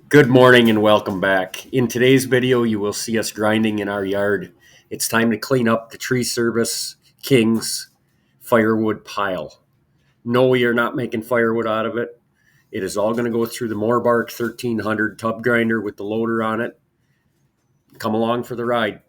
Good morning and welcome back. In today's video, you will see us grinding in our yard. It's time to clean up the Tree Service King's firewood pile. No, we are not making firewood out of it. It is all going to go through the Morbark 1300 tub grinder with the loader on it. Come along for the ride.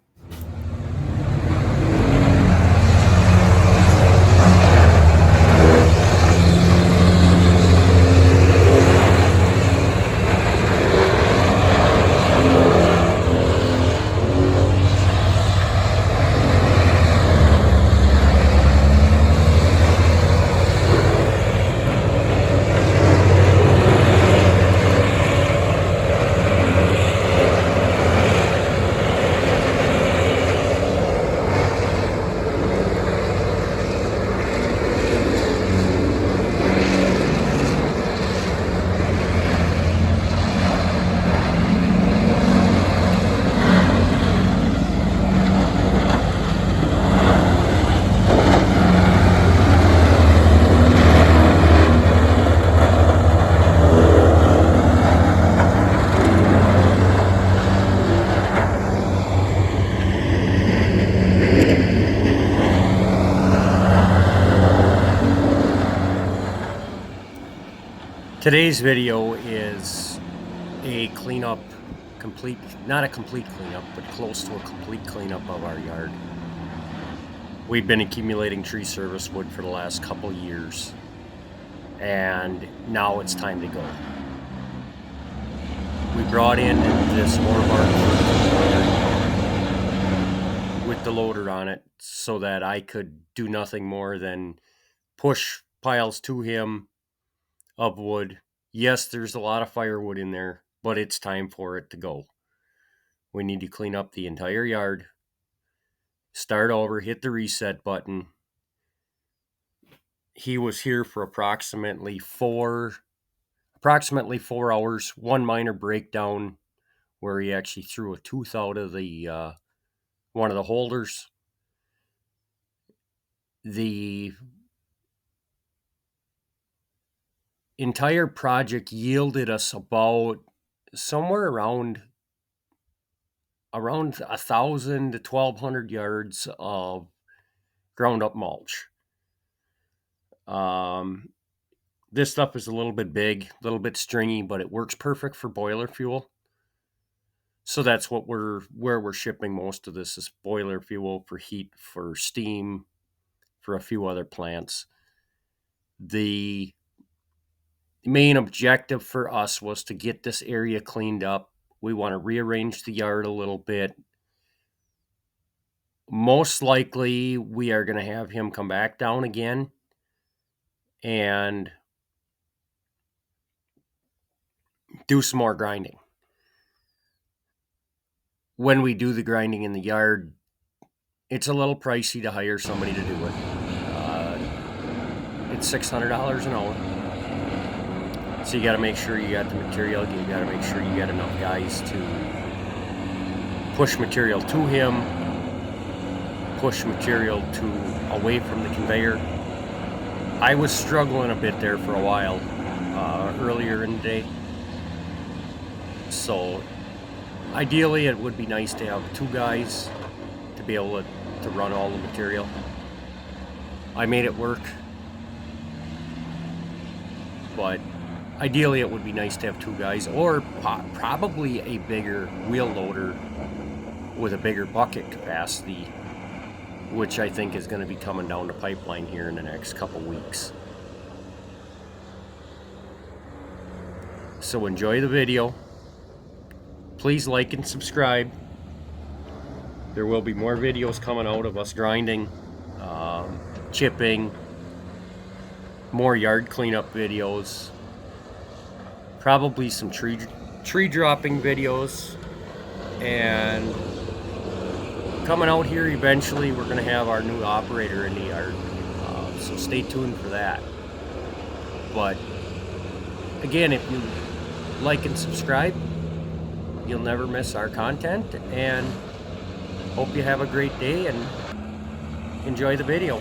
Today's video is a cleanup, not a complete cleanup, but close to a complete cleanup of our yard. We've been accumulating tree service wood for the last couple years, and now it's time to go. We brought in this Morbark with the loader on it so that I could do nothing more than push piles to him of wood. Yes, there's a lot of firewood in there, but it's time for it to go. We need to clean up the entire yard, start over, hit the reset button. He was here for approximately 4 hours, one minor breakdown where he actually threw a tooth out of the one of the holders. The entire project yielded us about somewhere around 1,000 to 1,200 yards of ground up mulch. This stuff is a little bit big, a little bit stringy, but it works perfect for boiler fuel. So that's where we're shipping most of this is boiler fuel for heat, for steam, for a few other plants. The main objective for us was to get this area cleaned up. We want to rearrange the yard a little bit. Most likely, we are going to have him come back down again and do some more grinding. When we do the grinding in the yard, it's a little pricey to hire somebody to do it. It's $600 an hour. So you got to make sure you got the material. You got to make sure you got enough guys to push material to him, push material away from the conveyor. I was struggling a bit there for a while earlier in the day. So ideally, it would be nice to have 2 guys to be able to run all the material. I made it work, but ideally it would be nice to have 2 guys, or probably a bigger wheel loader with a bigger bucket capacity, which I think is going to be coming down the pipeline here in the next couple weeks. So enjoy the video. Please like and subscribe. There will be more videos coming out of us grinding, chipping, more yard cleanup videos, probably some tree dropping videos, and coming out here eventually we're going to have our new operator in the yard, so stay tuned for that. But again, if you like and subscribe, you'll never miss our content, and hope you have a great day and enjoy the video.